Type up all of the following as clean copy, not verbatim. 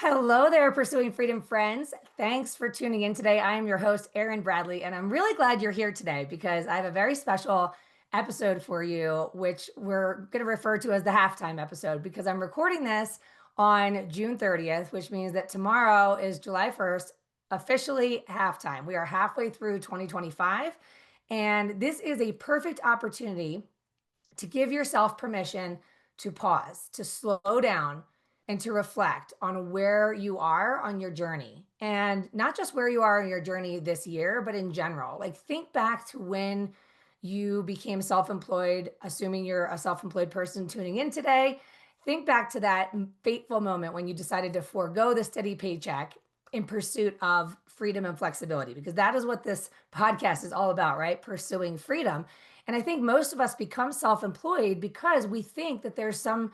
Hello there, Pursuing Freedom friends. Thanks for tuning in today. I am your host, Erin Bradley, and I'm really glad you're here today because I have a very special episode for you, which we're going to refer to as the halftime episode because I'm recording this on June 30th, which means that tomorrow is July 1st, officially halftime. We are halfway through 2025, and this is a perfect opportunity to give yourself permission to pause, to slow down, and to reflect on where you are on your journey. And not just where you are on your journey this year, but in general. Like, think back to when you became self employed, assuming you're a self employed person tuning in today. Think back to that fateful moment when you decided to forego the steady paycheck in pursuit of freedom and flexibility, because that is what this podcast is all about, right? Pursuing freedom. And I think most of us become self-employed because we think that there's some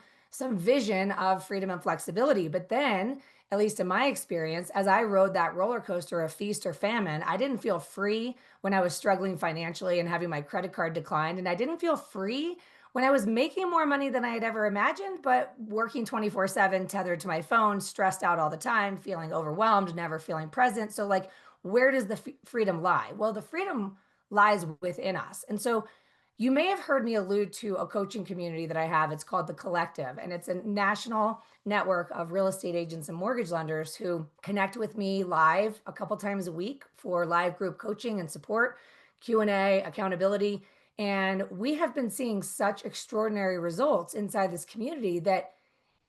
vision of freedom and flexibility. But then, at least in my experience, as I rode that roller coaster of feast or famine, I didn't feel free when I was struggling financially and having my credit card declined. And I didn't feel free when I was making more money than I had ever imagined, but working 24/7, tethered to my phone, stressed out all the time, feeling overwhelmed, never feeling present. So, like, where does the freedom lie? Well, the freedom lies within us. And so you may have heard me allude to a coaching community that I have. It's called The Collective, and it's a national network of real estate agents and mortgage lenders who connect with me live a couple times a week for live group coaching and support, Q&A, accountability. And we have been seeing such extraordinary results inside this community that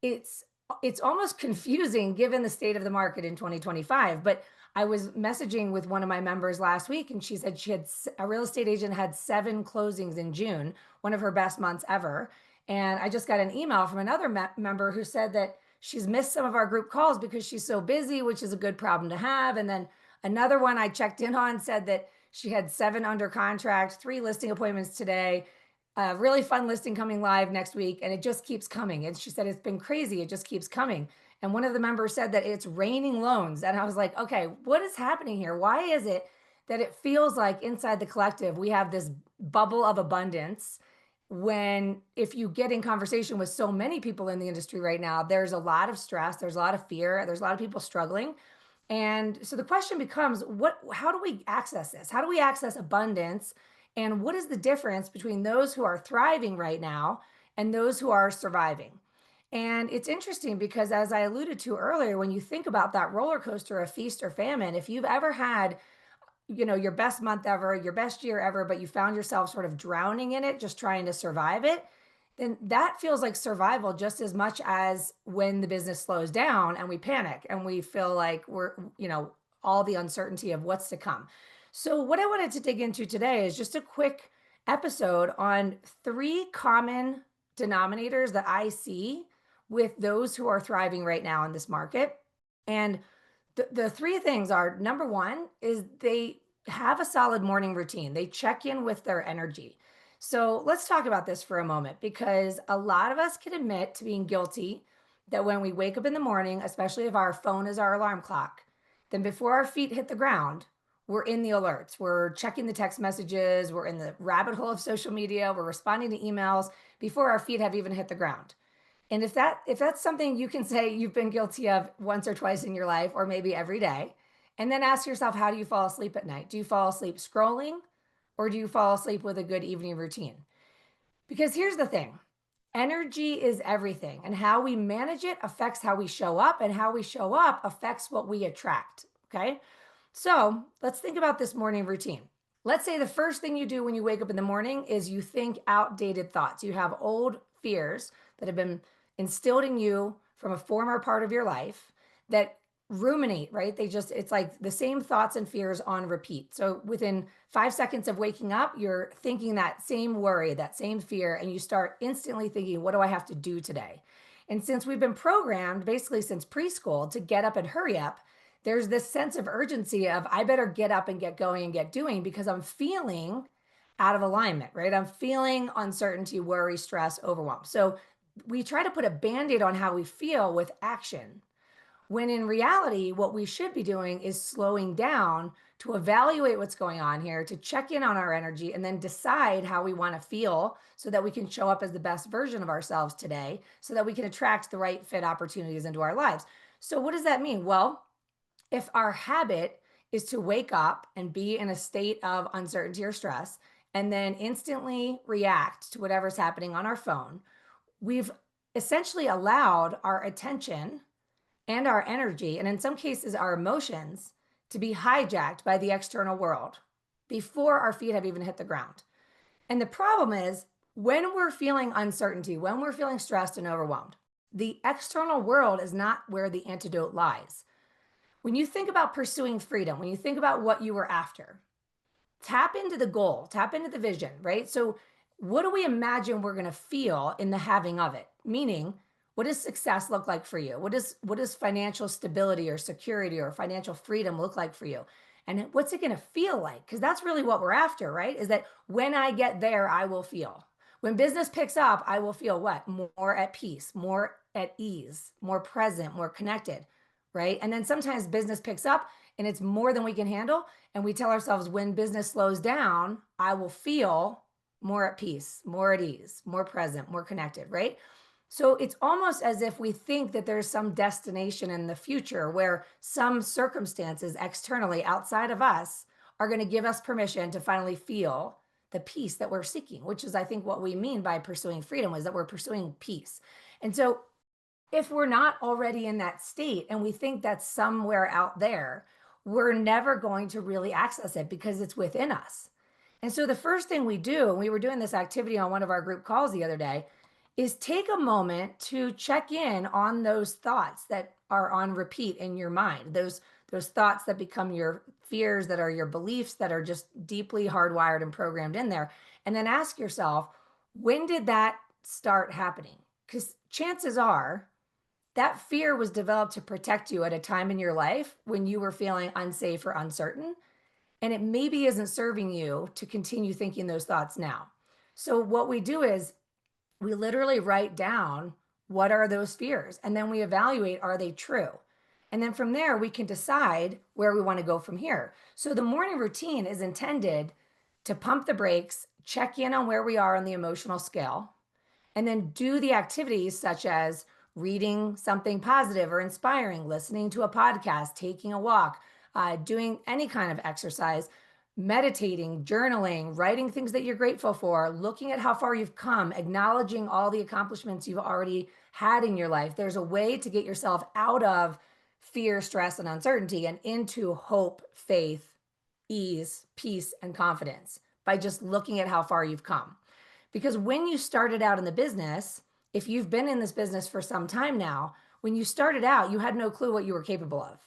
it's it's almost confusing given the state of the market in 2025. But I was messaging with one of my members last week, and she said she had a real estate agent had 7 closings in June, one of her best months ever. And I just got an email from another member who said that she's missed some of our group calls because she's so busy, which is a good problem to have. And then another one I checked in on said that she had 7 under contract, 3 listing appointments today, a really fun listing coming live next week, and it just keeps coming. And she said it's been crazy, it just keeps coming. And one of the members said that it's raining loans. And I was like, okay, what is happening here? Why is it that it feels like inside the collective we have this bubble of abundance, when if you get in conversation with so many people in the industry right now, there's a lot of stress, there's a lot of fear, there's a lot of people struggling. And so the question becomes, how do we access this? How do we access abundance? And what is the difference between those who are thriving right now and those who are surviving? And it's interesting because, as I alluded to earlier, when you think about that roller coaster of feast or famine, if you've ever had, your best month ever, your best year ever, but you found yourself sort of drowning in it, just trying to survive it, then that feels like survival just as much as when the business slows down and we panic and we feel like we're, all the uncertainty of what's to come. So, what I wanted to dig into today is just a quick episode on 3 common denominators that I see with those who are thriving right now in this market. And the 3 things are: number one is they have a solid morning routine, they check in with their energy. So, let's talk about this for a moment, because a lot of us can admit to being guilty that when we wake up in the morning, especially if our phone is our alarm clock, then before our feet hit the ground, we're in the alerts. We're checking the text messages. We're in the rabbit hole of social media. We're responding to emails before our feet have even hit the ground. And if that's something you can say you've been guilty of once or twice in your life, or maybe every day, and then ask yourself, how do you fall asleep at night? Do you fall asleep scrolling, or do you fall asleep with a good evening routine? Because here's the thing: energy is everything, and how we manage it affects how we show up, and how we show up affects what we attract. Okay. So let's think about this morning routine. Let's say the first thing you do when you wake up in the morning is you think outdated thoughts. You have old fears that have been instilled in you from a former part of your life that ruminate, right? It's like the same thoughts and fears on repeat. So within 5 seconds of waking up, you're thinking that same worry, that same fear, and you start instantly thinking, what do I have to do today? And since we've been programmed basically since preschool to get up and hurry up, there's this sense of urgency of, I better get up and get going and get doing because I'm feeling out of alignment, right? I'm feeling uncertainty, worry, stress, overwhelm. So we try to put a band-aid on how we feel with action, when in reality, what we should be doing is slowing down to evaluate what's going on here, to check in on our energy, and then decide how we want to feel so that we can show up as the best version of ourselves today, so that we can attract the right fit opportunities into our lives. So what does that mean? Well, if our habit is to wake up and be in a state of uncertainty or stress and then instantly react to whatever's happening on our phone, we've essentially allowed our attention and our energy, and in some cases, our emotions, to be hijacked by the external world before our feet have even hit the ground. And the problem is when we're feeling uncertainty, when we're feeling stressed and overwhelmed, the external world is not where the antidote lies. When you think about pursuing freedom, when you think about what you were after, tap into the goal, tap into the vision, right? So, what do we imagine we're going to feel in the having of it? Meaning, what does success look like for you? What does financial stability or security or financial freedom look like for you? And what's it going to feel like? Because that's really what we're after, right? Is that when I get there, I will feel. When business picks up, I will feel what? More at peace, more at ease, more present, more connected, right? And then sometimes business picks up and it's more than we can handle. And we tell ourselves, when business slows down, I will feel more at peace, more at ease, more present, more connected, right? So it's almost as if we think that there's some destination in the future where some circumstances externally outside of us are going to give us permission to finally feel the peace that we're seeking, which is, I think, what we mean by pursuing freedom, is that we're pursuing peace. And so if we're not already in that state and we think that's somewhere out there, we're never going to really access it because it's within us. And so the first thing we do, and we were doing this activity on one of our group calls the other day, is take a moment to check in on those thoughts that are on repeat in your mind, those thoughts that become your fears, that are your beliefs, that are just deeply hardwired and programmed in there. And then ask yourself, when did that start happening? Because chances are that fear was developed to protect you at a time in your life when you were feeling unsafe or uncertain. And it maybe isn't serving you to continue thinking those thoughts now. So, what we do is we literally write down what are those fears, and then we evaluate, are they true? And then from there, we can decide where we want to go from here. So, the morning routine is intended to pump the brakes, check in on where we are on the emotional scale, and then do the activities such as reading something positive or inspiring, listening to a podcast, taking a walk, doing any kind of exercise, meditating, journaling, writing things that you're grateful for, looking at how far you've come, acknowledging all the accomplishments you've already had in your life. There's a way to get yourself out of fear, stress, and uncertainty and into hope, faith, ease, peace, and confidence by just looking at how far you've come. Because when you started out in the business, if you've been in this business for some time now, when you started out, you had no clue what you were capable of.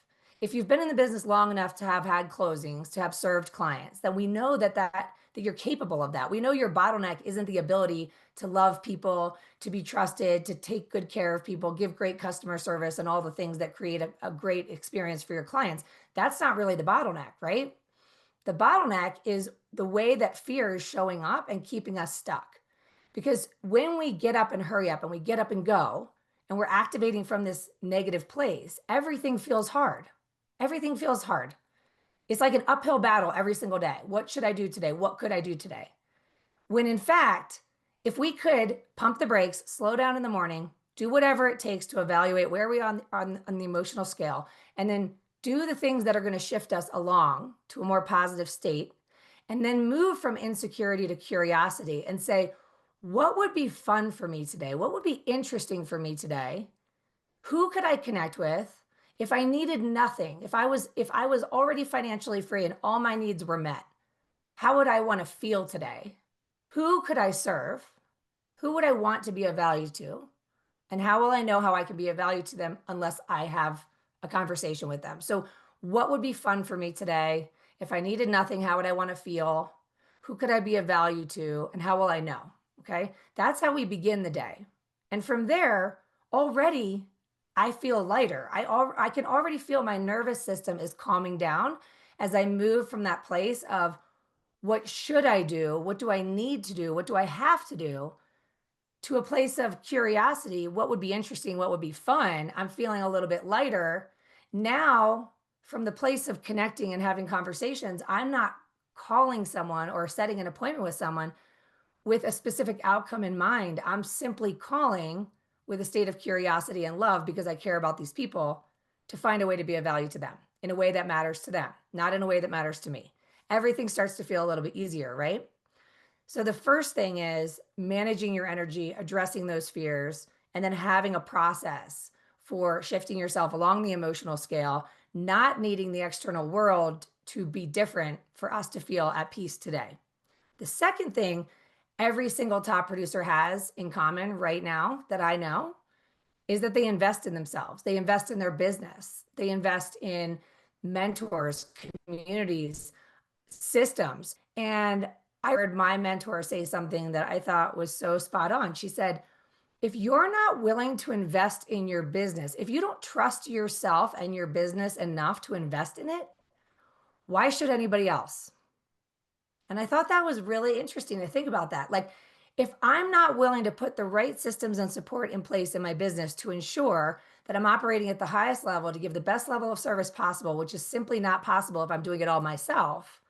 If you've been in the business long enough to have had closings, to have served clients, then we know that you're capable of that. We know your bottleneck isn't the ability to love people, to be trusted, to take good care of people, give great customer service, and all the things that create a great experience for your clients. That's not really the bottleneck, right? The bottleneck is the way that fear is showing up and keeping us stuck. Because when we get up and hurry up and we get up and go, and we're activating from this negative place, everything feels hard. Everything feels hard. It's like an uphill battle every single day. What should I do today? What could I do today? When in fact, if we could pump the brakes, slow down in the morning, do whatever it takes to evaluate where we are on the emotional scale, and then do the things that are going to shift us along to a more positive state, and then move from insecurity to curiosity and say, what would be fun for me today? What would be interesting for me today? Who could I connect with? If I needed nothing, if I was already financially free and all my needs were met, how would I want to feel today? Who could I serve? Who would I want to be of value to? And how will I know how I can be of value to them unless I have a conversation with them? So, what would be fun for me today? If I needed nothing, how would I want to feel? Who could I be of value to? And how will I know? Okay. That's how we begin the day. And from there, already I feel lighter. I can already feel my nervous system is calming down as I move from that place of what should I do? What do I need to do? What do I have to do? To a place of curiosity. What would be interesting? What would be fun? I'm feeling a little bit lighter. Now, from the place of connecting and having conversations, I'm not calling someone or setting an appointment with someone with a specific outcome in mind. I'm simply calling with a state of curiosity and love because I care about these people. to find a way to be of value to them in a way that matters to them, not in a way that matters to me. Everything starts to feel a little bit easier, right? So the first thing is managing your energy, addressing those fears, and then having a process for shifting yourself along the emotional scale, not needing the external world to be different for us to feel at peace today. The second thing every single top producer has in common right now that I know is that they invest in themselves. They invest in their business. They invest in mentors, communities, systems. And I heard my mentor say something that I thought was so spot on. She said, if you're not willing to invest in your business, if you don't trust yourself and your business enough to invest in it, why should anybody else? And I thought that was really interesting to think about that. Like, if I'm not willing to put the right systems and support in place in my business to ensure that I'm operating at the highest level to give the best level of service possible, which is simply not possible if I'm doing it all myself,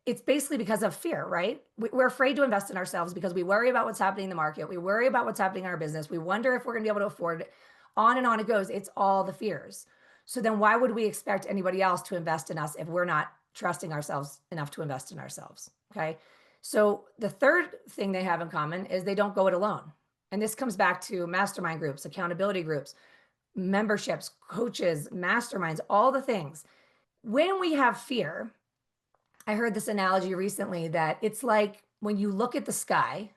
it's basically because of fear, right? We're afraid to invest in ourselves because we worry about what's happening in the market. We worry about what's happening in our business. We wonder if we're going to be able to afford it. On and on it goes. It's all the fears. So then why would we expect anybody else to invest in us if we're not trusting ourselves enough to invest in ourselves? Okay. So the third thing they have in common is they don't go it alone. And this comes back to mastermind groups, accountability groups, memberships, coaches, masterminds, all the things. When we have fear, I heard this analogy recently that it's like when you look at the sky,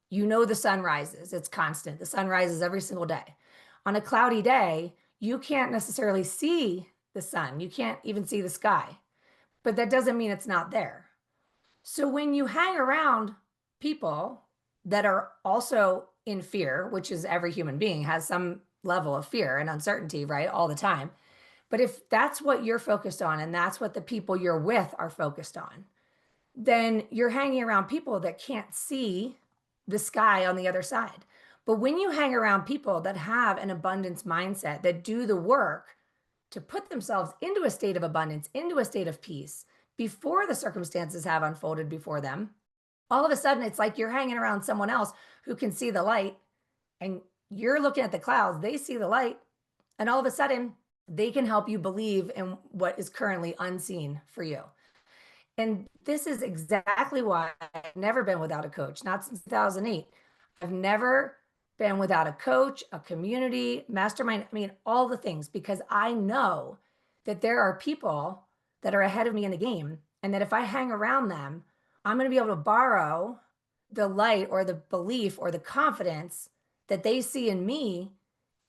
you know the sun rises, it's constant. The sun rises every single day. On a cloudy day, you can't necessarily see the sun. You can't even see the sky, but that doesn't mean it's not there. So when you hang around people that are also in fear, which is every human being has some level of fear and uncertainty, right? All the time. But if that's what you're focused on and that's what the people you're with are focused on, then you're hanging around people that can't see the sky on the other side. But when you hang around people that have an abundance mindset, that do the work to put themselves into a state of abundance, into a state of peace before the circumstances have unfolded before them, all of a sudden it's like you're hanging around someone else who can see the light and you're looking at the clouds, they see the light, and all of a sudden they can help you believe in what is currently unseen for you. And this is exactly why I've never been without a coach, not since 2008. I've never been without a coach, a community, mastermind, I mean, all the things, because I know that there are people that are ahead of me in the game. And that if I hang around them, I'm going to be able to borrow the light or the belief or the confidence that they see in me.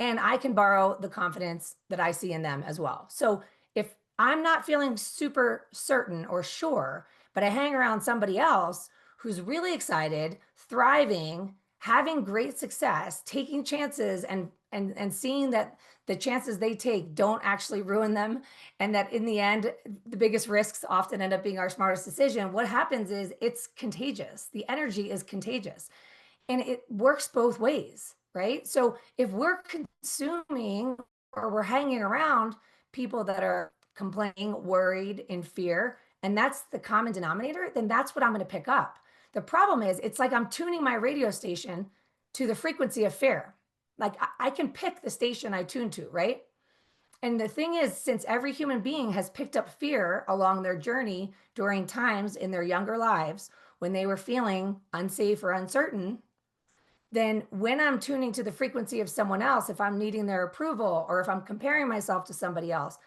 And I can borrow the confidence that I see in them as well. So if I'm not feeling super certain or sure, but I hang around somebody else who's really excited, thriving, having great success, taking chances and seeing that the chances they take don't actually ruin them, and that in the end, the biggest risks often end up being our smartest decision. What happens is it's contagious. The energy is contagious. And it works both ways, right? So if we're consuming or we're hanging around people that are complaining, worried, in fear, and that's the common denominator, then that's what I'm going to pick up. The problem is, it's like I'm tuning my radio station to the frequency of fear. Like I can pick the station I tune to, right? And the thing is, since every human being has picked up fear along their journey during times in their younger lives when they were feeling unsafe or uncertain, then when I'm tuning to the frequency of someone else, if I'm needing their approval or if I'm comparing myself to somebody else,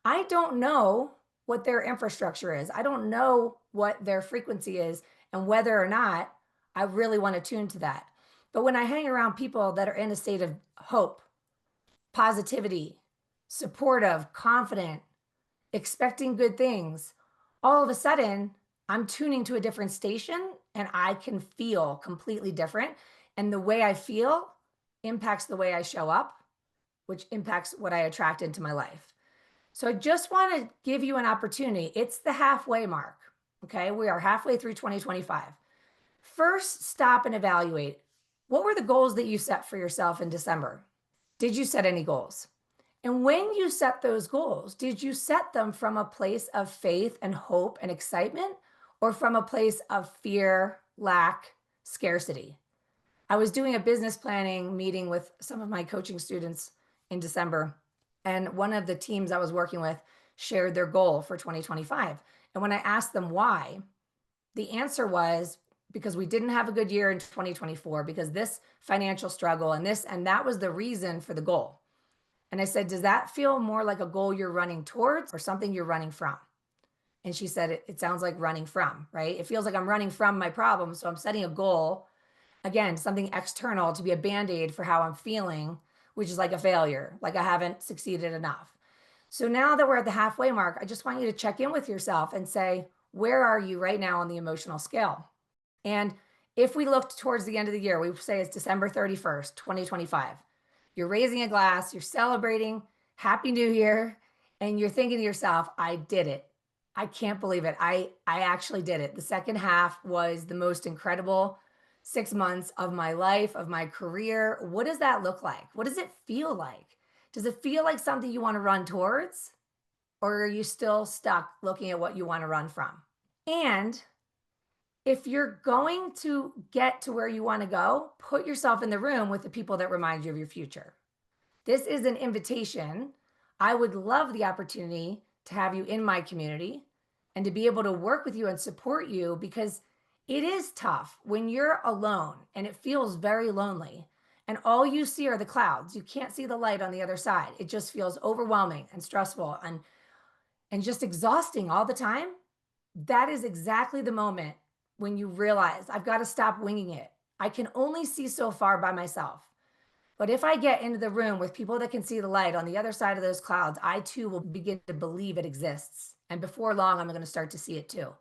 I don't know what their infrastructure is. I don't know what their frequency is and whether or not I really want to tune to that. But when I hang around people that are in a state of hope, positivity, supportive, confident, expecting good things, all of a sudden I'm tuning to a different station and I can feel completely different. And the way I feel impacts the way I show up, which impacts what I attract into my life. So I just want to give you an opportunity. It's the halfway mark. Okay. We are halfway through 2025. First, stop and evaluate. What were the goals that you set for yourself in December? Did you set any goals? And when you set those goals, did you set them from a place of faith and hope and excitement, or from a place of fear, lack, scarcity? I was doing a business planning meeting with some of my coaching students in December, And one of the teams I was working with shared their goal for 2025. And when I asked them why, the answer was because we didn't have a good year in 2024, because this financial struggle and this, and that was the reason for the goal. And I said, does that feel more like a goal you're running towards or something you're running from? And she said, it sounds like running from, right? It feels like I'm running from my problem. So I'm setting a goal, again, something external to be a band-aid for how I'm feeling, which is like a failure, like I haven't succeeded enough. So now that we're at the halfway mark, I just want you to check in with yourself and say, where are you right now on the emotional scale? And if we looked towards the end of the year, we say it's December 31st, 2025. You're raising a glass, you're celebrating, Happy New Year, and you're thinking to yourself, I did it. I can't believe it. I actually did it. The second half was the most incredible 6 months of my life, of my career. What does that look like? What does it feel like? Does it feel like something you want to run towards? Or are you still stuck looking at what you want to run from? And if you're going to get to where you want to go, put yourself in the room with the people that remind you of your future. This is an invitation. I would love the opportunity to have you in my community and to be able to work with you and support you, because it is tough when you're alone and it feels very lonely and all you see are the clouds. You can't see the light on the other side. It just feels overwhelming and stressful and just exhausting all the time. That is exactly the moment when you realize I've got to stop winging it. I can only see so far by myself. But if I get into the room with people that can see the light on the other side of those clouds, I too will begin to believe it exists. And before long, I'm going to start to see it too.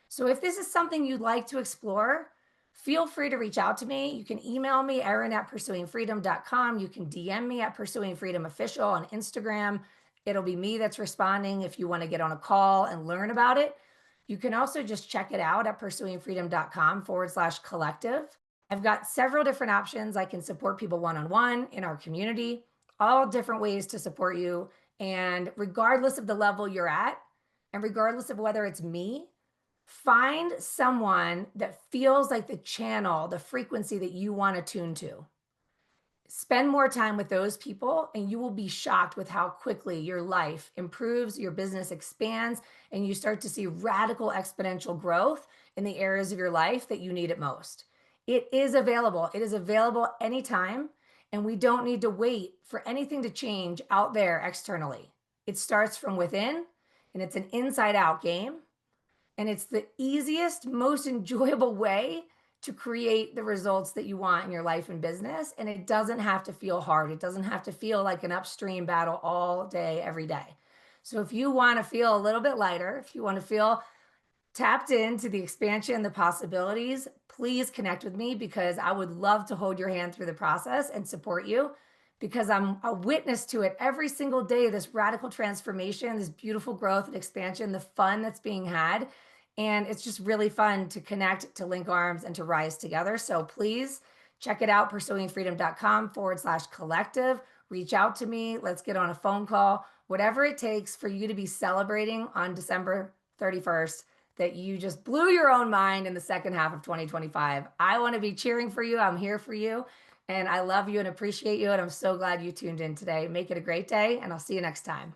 So if this is something you'd like to explore, feel free to reach out to me. You can email me, Erin@pursuingfreedom.com. You can DM me at Pursuing Freedom Official on Instagram. It'll be me that's responding if you want to get on a call and learn about it. You can also just check it out at pursuingfreedom.com/collective. I've got several different options. I can support people one-on-one in our community, all different ways to support you. And regardless of the level you're at, and regardless of whether it's me, find someone that feels like the channel, the frequency that you want to tune to. Spend more time with those people and you will be shocked with how quickly your life improves, your business expands, and you start to see radical exponential growth in the areas of your life that you need it most. It is available. It is available anytime, and we don't need to wait for anything to change out there externally. It starts from within, and it's an inside out game. And it's the easiest, most enjoyable way to create the results that you want in your life and business. And it doesn't have to feel hard. It doesn't have to feel like an upstream battle all day, every day. So if you want to feel a little bit lighter, if you want to feel tapped into the expansion, the possibilities, please connect with me, because I would love to hold your hand through the process and support you, because I'm a witness to it every single day, this radical transformation, this beautiful growth and expansion, the fun that's being had. And it's just really fun to connect, to link arms, and to rise together. So please check it out, pursuingfreedom.com/collective. Reach out to me. Let's get on a phone call, whatever it takes for you to be celebrating on December 31st that you just blew your own mind in the second half of 2025. I want to be cheering for you. I'm here for you. And I love you and appreciate you. And I'm so glad you tuned in today. Make it a great day, and I'll see you next time.